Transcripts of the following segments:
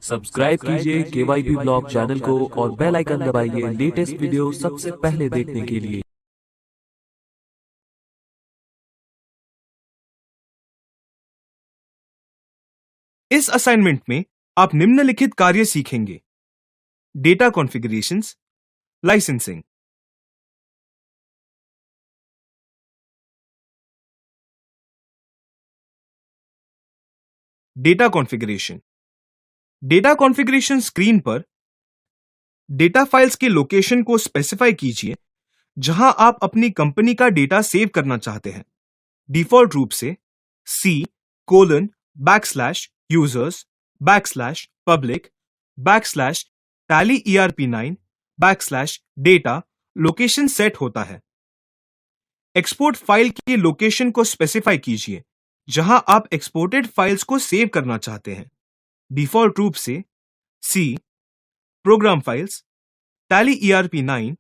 Subscribe कीजिए KYB blog channel को और बेल आइकन दबाइए लेटेस्ट वीडियो सबसे पहले देखने के लिए। इस असाइनमेंट में आप निम्नलिखित कार्य सीखेंगे। Data configurations, licensing. Data configuration. Data configuration screen पर डेटा फाइल्स के लोकेशन को स्पेसिफाई कीजिए जहां आप अपनी कंपनी का डेटा सेव करना चाहते हैं। डिफॉल्ट रूप से C:\users/public/tally-erp9/data लोकेशन सेट होता है। एक्सपोर्ट फाइल के लोकेशन को स्पेसिफाई कीजिए जहां आप एक्सपोर्टेड फाइल्स को सेव करना चाहते हैं। डिफॉल्ट रूप से C program files tally-erp9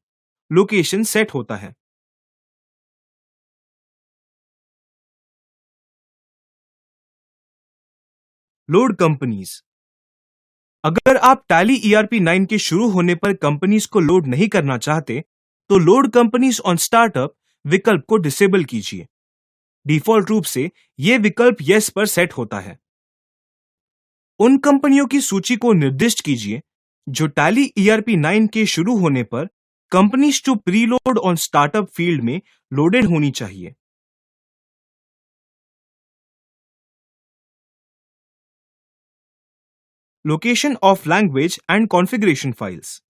location set होता है। Load companies. अगर आप tally-erp9 के शुरू होने पर कंपनीज को लोड नहीं करना चाहते तो लोड कंपनीज ऑन स्टार्टअप विकल्प को डिसेबल कीजिए। डिफॉल्ट रूप से यह विकल्प यस पर सेट होता है। उन कंपनियों की सूची को निर्दिष्ट कीजिए जो tally-erp9 के शुरू होने पर companies to preload on startup field में लोडेड होनी चाहिए। Location of language and configuration files.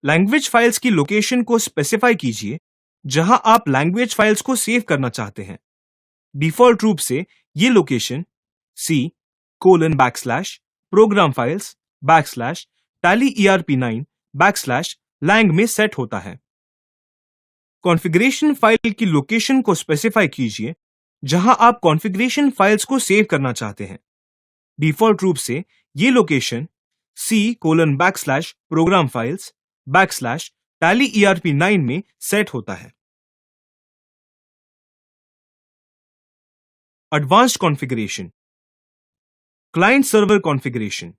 Language files की लोकेशन को स्पेसिफाई कीजिए जहां आप लैंग्वेज फाइल्स को सेव करना चाहते हैं। डिफॉल्ट रूप से ये लोकेशन C:\program files/tally-erp9/lang में सेट होता है। कॉन्फ़िगरेशन फाइल की लोकेशन को स्पेसिफाई कीजिए जहां आप कॉन्फ़िगरेशन फाइल्स को सेव करना चाहते हैं। डिफॉल्ट रूप से ये लोकेशन C:\program files/tally-erp9 में सेट होता है। Advanced configuration. Client server configuration.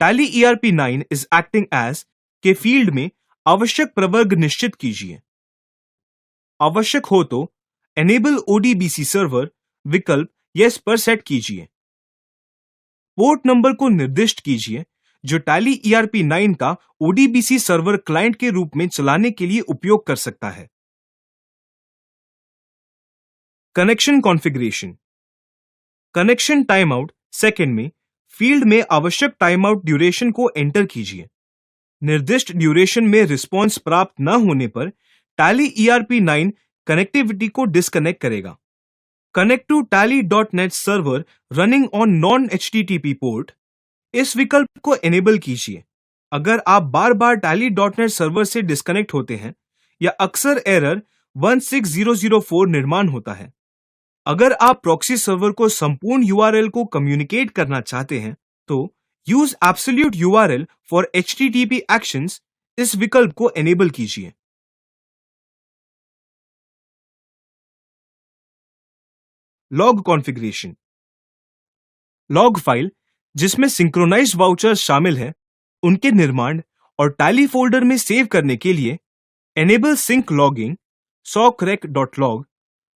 tally-erp9 is acting as के फील्ड में आवश्यक प्रवर्ग निश्चित कीजिए। आवश्यक हो तो Enable ODBC सर्वर विकल्प यस पर सेट कीजिए। पोर्ट नंबर को निर्दिष्ट कीजिए जो tally-erp9 का ODBC सर्वर क्लाइंट के रूप में चलाने के लिए उपयोग कर सकता है। Connection configuration. Connection time out second में फील्ड में आवश्यक टाइम आउट ड्यूरेशन को एंटर कीजिए। निर्दिष्ट ड्यूरेशन में रिस्पॉन्स प्राप्त न होने पर tally-erp9 कनेक्टिविटी को डिस्कनेक्ट करेगा। Connect to tally.net server running on non HTTP port, इस विकल्प को एनेबल कीजिए। अगर आप बार बार tally.net सर्वर से डिस्कनेक्ट होते हैं या अक्सर एरर 16004 निर्माण होता है। अगर आप प्रॉक्सी सर्वर को संपूर्ण URL को कम्युनिकेट करना चाहते हैं तो use absolute URL for HTTP actions, इस विकल्प को एनेबल कीजिए। Log configuration. लॉग फाइल जिसमें सिंक्रोनाइज्ड वाउचर्स शामिल है उनके निर्माण और टैली फोल्डर में सेव करने के लिए एनेबल सिंक लॉगिंग socrec.log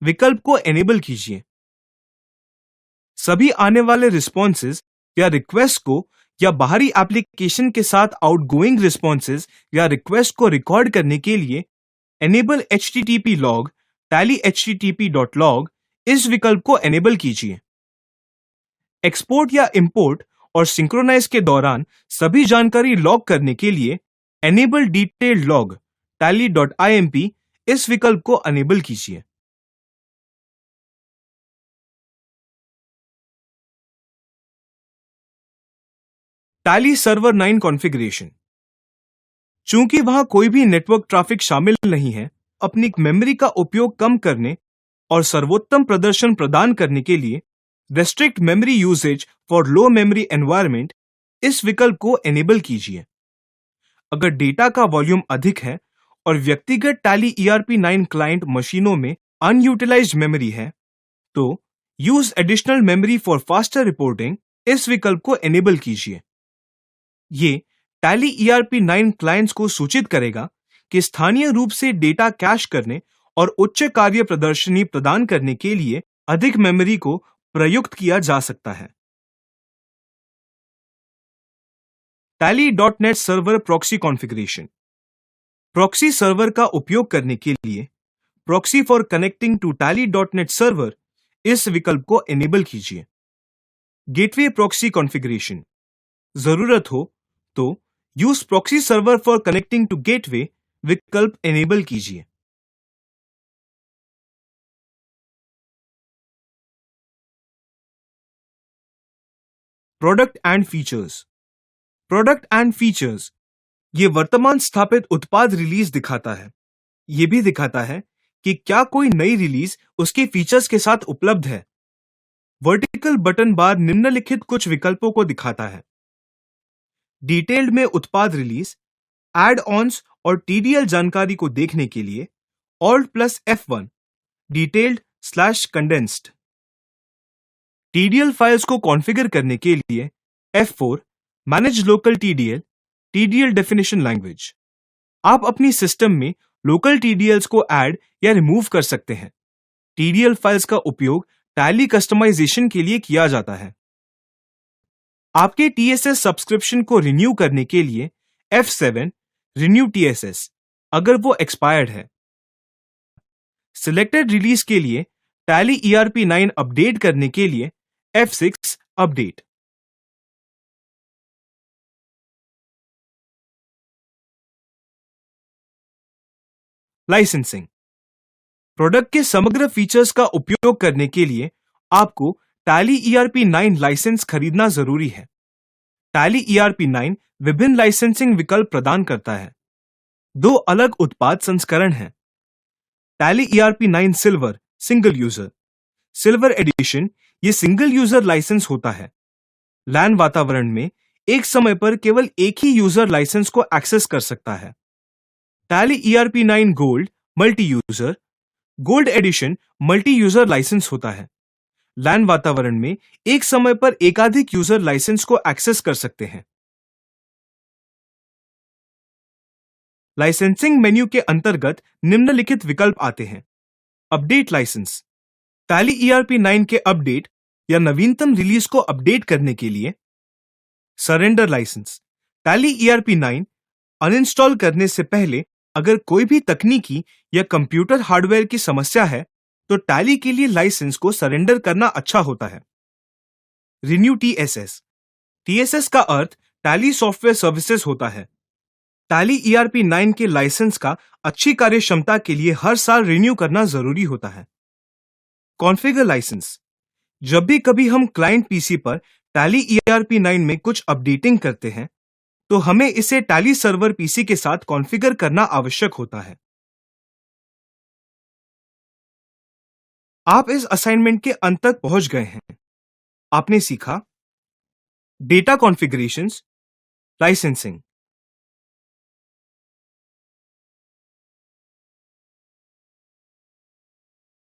विकल्प को एनेबल कीजिए। सभी आने वाले रिस्पॉन्सेज या रिक्वेस्ट को या बाहरी एप्लीकेशन के साथ आउटगोइंग रिस्पॉन्सेज या रिक्वेस्ट को रिकॉर्ड करने के लिए एनेबल HTTP log tally-http.log इस विकल्प को एनेबल कीजिए। एक्सपोर्ट या इंपोर्ट और सिंक्रोनाइज के दौरान सभी जानकारी लॉग करने के लिए एनेबल डिटेल्ड लॉग tally.imp इस विकल्प को एनेबल कीजिए। Tally server 9 configuration. चूंकि वहां कोई भी नेटवर्क ट्रैफिक शामिल नहीं है, अपनी मेमोरी का उपयोग कम करने और सर्वोत्तम प्रदर्शन प्रदान करने के लिए restrict memory usage for low memory environment, इस विकल्प को एनेबल कीजिए। अगर डेटा का वॉल्यूम अधिक है और व्यक्तिगत tally-erp9 क्लाइंट मशीनों में अनयूटिलाइज्ड मेमोरी है तो use additional memory for faster reporting, इस विकल्प को एनेबल कीजिए। ये टैली ERP9 क्लाइंट्स को सूचित करेगा कि स्थानीय रूप से डेटा कैश करने और उच्च कार्य प्रदर्शनी प्रदान करने के लिए अधिक मेमोरी को प्रयुक्त किया जा सकता है। Tally.net server proxy configuration. Proxy server का उपयोग करने के लिए proxy for connecting to Tally.net server इस विकल्प को एनेबल कीजिए। Gateway proxy configuration. जरूरत हो तो use proxy server for connecting to gateway विकल्प एनेबल कीजिए। Product and features. Product and features ये वर्तमान स्थापित उत्पाद रिलीज दिखाता है। ये भी दिखाता है कि क्या कोई नई रिलीज उसके फीचर्स के साथ उपलब्ध है। वर्टिकल बटन बार निम्नलिखित कुछ विकल्पों को दिखाता है। डिटेल्ड में उत्पाद रिलीज, एड ऑन्स और TDL जानकारी को देखने के लिए Alt+F1 डिटेल्ड/कंडेंस्ड। TDL फाइल्स को कॉन्फ़िगर करने के लिए F4 manage local TDL definition language. आप अपनी सिस्टम में लोकल TDLs को ऐड या रिमूव कर सकते हैं। TDL फाइल्स का उपयोग टैली कस्टमाइजेशन के लिए किया जाता है। आपके TSS सब्सक्रिप्शन को रिन्यू करने के लिए F7 रिन्यू TSS अगर वो एक्सपायर्ड है। सिलेक्टेड रिलीज के लिए टैली ERP9 अपडेट करने के लिए F6 अपडेट। लाइसेंसिंग। प्रोडक्ट के समग्र फीचर्स का उपयोग करने के लिए आपको टैली ERP9 लाइसेंस खरीदना जरूरी है। टैली ERP9 विभिन्न लाइसेंसिंग विकल्प प्रदान करता है। दो अलग उत्पाद संस्करण हैं। Tally ERP9 silver single user. Silver edition ये सिंगल यूजर लाइसेंस होता है। LAN वातावरण में एक समय पर केवल एक ही यूजर लाइसेंस को एक्सेस कर सकता है। Tally ERP9 gold multi user. Gold edition multi user licence होता है। LAN वातावरण में एक समय पर एकाधिक यूजर लाइसेंस को एक्सेस कर सकते हैं। लाइसेंसिंग मेन्यू के अंतर्गत निम्नलिखित विकल्प आते हैं। Update licence. टैली ERP9 के अपडेट या नवीनतम रिलीज को अपडेट करने के लिए। Surrender licence. Tally ERP9 uninstall करने से पहले अगर कोई भी तकनीकी या कंप्यूटर हार्डवेयर की समस्या है तो टैली के लिए लाइसेंस को सरेंडर करना अच्छा होता है। Renew TSS। TSS का अर्थ टैली सॉफ्टवेयर सर्विसेज होता है। टैली ERP9 के लाइसेंस का अच्छी कार्यक्षमता के लिए हर साल रिन्यू करना जरूरी होता है। Configure licence. जब भी कभी हम क्लाइंट पीसी पर टैली ERP9 में कुछ अपडेटिंग करते हैं तो हमें इसे टैली सर्वर पीसी के साथ कॉन्फ़िगर करना आवश्यक होता है। आप इस असाइनमेंट के अंत तक पहुंच गए हैं। आपने सीखा डेटा कॉन्फ़िगरेशंस, लाइसेंसिंग,